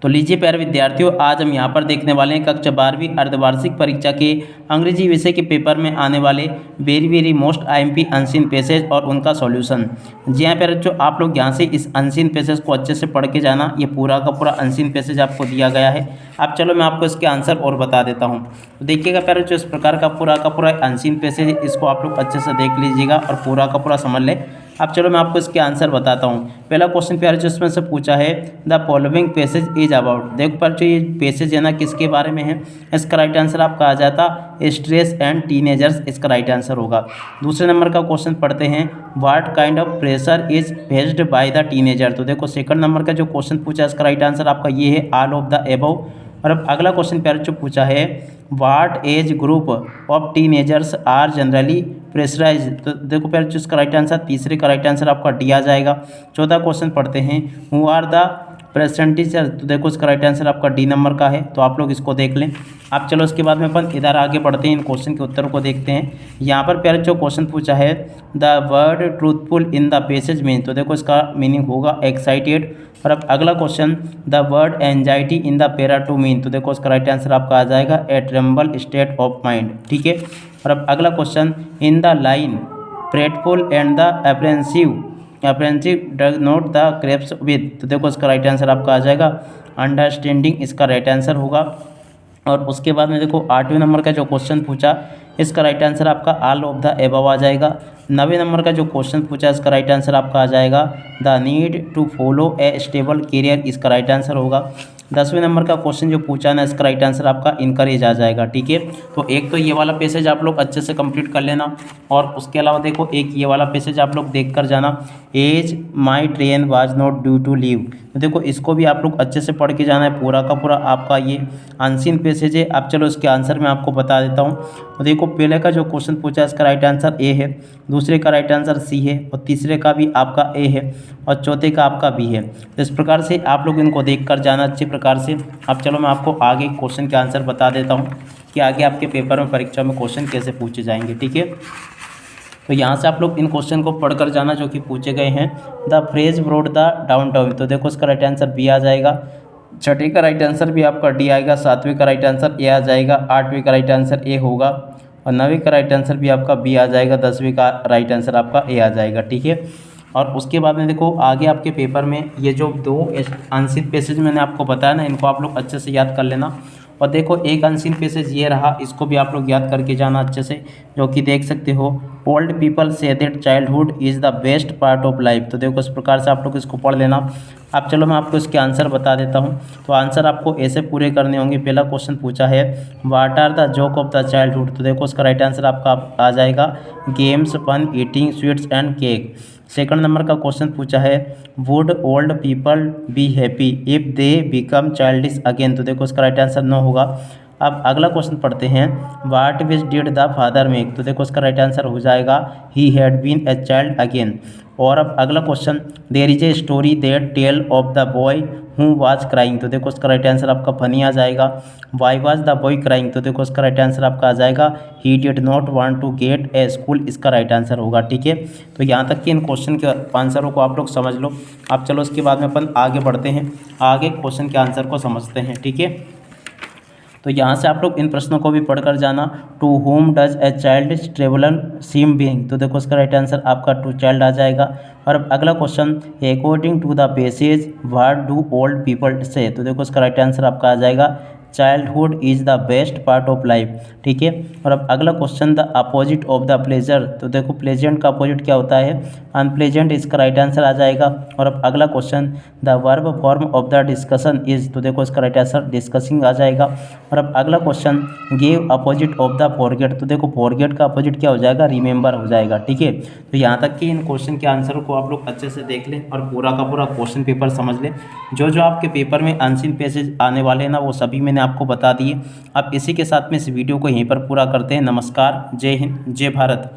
तो लीजिए प्यारे विद्यार्थियों, आज हम यहाँ पर देखने वाले हैं कक्षा 12वीं अर्धवार्षिक परीक्षा के अंग्रेजी विषय के पेपर में आने वाले very most IMP unseen passage और उनका सॉल्यूशन। जी हाँ प्यारे बच्चों, आप लोग यहाँ से इस अनसीन पैसेज को अच्छे से पढ़ के जाना। ये पूरा का पूरा अनसीन पैसेज आपको दिया गया है। अब चलो मैं आपको इसके आंसर और बता देता हूँ। तो देखिएगा प्यारे बच्चों, इस प्रकार का पूरा अनसीन पैसेज, इसको आप लोग अच्छे से देख लीजिएगा और पूरा का पूरा समझ लें। अब चलो मैं आपको इसके आंसर बताता हूँ। पहला क्वेश्चन प्यारे जो इसमें से पूछा है, the following passage is about. देखो प्यारे जो ये पैसेज है ना, किसके बारे में है। इसका राइट आंसर आपका आ जाता स्ट्रेस एंड टीनेजर्स, इसका राइट आंसर होगा। दूसरे नंबर का क्वेश्चन पढ़ते हैं, what kind of pressure is faced by the teenager. तो देखो सेकंड नंबर का जो क्वेश्चन पूछा है, इसका राइट आंसर आपका ये है, ऑल ऑफ द एबव। और अब अगला क्वेश्चन प्यारे जो पूछा है, what age group of teenagers are generally pressurise. तो देखो प्यारे जो इसका राइट आंसर, तीसरे का राइट आंसर आपका डी आ जाएगा। चौथा क्वेश्चन पढ़ते हैं, हु आर द प्रेजेंटेजर। तो देखो इसका राइट आंसर आपका डी नंबर का है, तो आप लोग इसको देख लें। अब चलो इसके बाद में अपन इधर आगे बढ़ते हैं, इन क्वेश्चन के उत्तरों को देखते हैं। यहाँ पर प्यारे जो क्वेश्चन पूछा है, the word truthful in the passage mean. तो देखो इसका मीनिंग होगा एक्साइटेड। और अब अगला question, the word anxiety in the para two mean. तो देखो इसका राइट आंसर आपका आ जाएगा a tremble state of mind, ठीक है। और अब अगला question, in the line fretful and the apprehensive does not the creeps with. तो देखो इसका राइट आंसर आपका आ जाएगा अंडरस्टैंडिंग, इसका राइट आंसर होगा। और उसके बाद में देखो 8वें नंबर का जो क्वेश्चन पूछा, इसका राइट आंसर आपका ऑल ऑफ द एबव आ जाएगा। 9वें नंबर का जो क्वेश्चन पूछा, इसका राइट आंसर आपका आ जाएगा the need to follow a stable career, इसका राइट आंसर होगा। 10वें नंबर का क्वेश्चन जो पूछा ना, इसका राइट आंसर आपका इनकरेज आ जाएगा, ठीक है। तो एक तो ये वाला पैसेज आप लोग अच्छे से कंप्लीट कर लेना, और उसके अलावा देखो एक ये वाला पैसेज आप लोग देख कर जाना, as my train was not due to leave. तो देखो इसको भी आप लोग अच्छे से पढ़ के जाना है, पूरा का पूरा आपका ये अनसीन पैसेज है। अब चलो इसके आंसर मैं आपको बता देता हूँ। तो देखो पहले का जो क्वेश्चन पूछा, इसका राइट आंसर ए है, दूसरे का राइट आंसर सी है, और तीसरे का भी आपका ए है, और चौथे का आपका बी है। तो इस प्रकार से आप लोग इनको देख कर जाना अच्छे प्रकार से। अब चलो मैं आपको आगे क्वेश्चन के आंसर बता देता हूँ कि आगे आपके पेपर में, परीक्षा में क्वेश्चन कैसे पूछे जाएंगे, ठीक है। तो यहाँ से आप लोग इन क्वेश्चन को पढ़कर जाना जो कि पूछे गए हैं। The phrase broad the downtown. तो देखो इसका राइट आंसर बी आ जाएगा। छठे का राइट आंसर भी आपका डी आएगा। 7वें का राइट आंसर ए आ जाएगा। 8वें का राइट आंसर ए होगा, और 9वें का राइट आंसर भी आपका बी आ जाएगा। 10वें का राइट आंसर आपका ए आ जाएगा, ठीक है। और उसके बाद में देखो आगे आपके पेपर में ये जो 2 अनसीन पैसेज मैंने आपको बताया ना, इनको आप लोग अच्छे से याद कर लेना। और देखो एक अनसीन पैसेज ये रहा, इसको भी आप लोग याद करके जाना अच्छे से, जो कि देख सकते हो, old people say that childhood is the best part of life. तो देखो इस प्रकार से आप लोग इसको पढ़ लेना। अब चलो मैं आपको इसके आंसर बता देता हूँ। तो आंसर आपको ऐसे पूरे करने होंगे। पहला क्वेश्चन पूछा है, what are the jock of the childhood. तो देखो इसका राइट आंसर आपका आ जाएगा games, fun, eating, sweets and cake. Second number का क्वेश्चन पूछा है, would old people be happy if they become childish again. तो देखो इसका राइट आंसर नो होगा। अब अगला क्वेश्चन पढ़ते हैं, what which did the father make. तो देखो इसका राइट आंसर हो जाएगा he had been a child again. और अब अगला question, there is a story that tell of the boy who was crying. तो देखो इसका राइट आंसर आपका फनी आ जाएगा। Why was the boy crying. तो देखो इसका राइट आंसर आपका आ जाएगा he did not want to get a school, इसका राइट आंसर होगा, ठीक है। तो यहाँ तक कि इन क्वेश्चन के आंसरों को आप लोग समझ लो। अब चलो इसके बाद में अपन आगे बढ़ते हैं, आगे क्वेश्चन के आंसर को समझते हैं, ठीक है। तो यहाँ से आप लोग इन प्रश्नों को भी पढ़कर जाना। To home does a child traveller seem being. तो देखो इसका राइट आंसर आपका टू चाइल्ड आ जाएगा। और अब अगला question, according to the passage what do old people say. तो देखो इसका राइट आंसर आपका आ जाएगा childhood is the best part of life, ठीक है। और अब अगला question, the opposite of the pleasure. तो देखो प्लेजेंट का अपोजिट क्या होता है, अनप्लेजेंट, इसका राइट आंसर आ जाएगा। और अब अगला question, the verb form of the discussion is. तो देखो इसका राइट आंसर डिस्कसिंग आ जाएगा। और अब अगला question, give opposite of the forget. तो देखो फॉरगेट का अपोजिट क्या हो जाएगा, रिमेंबर हो जाएगा, ठीक है। तो यहाँ तक कि इन क्वेश्चन के आंसर को आप लोग अच्छे से देख लें और पूरा का पूरा क्वेश्चन पेपर समझ लें। जो जो आपके पेपर में अनसीन पैसेज आने वाले हैं ना, वो सभी मैंने आपको बता दिए। अब इसी के साथ में इस वीडियो को यहीं पर पूरा करते हैं। नमस्कार, जय हिंद, जय भारत।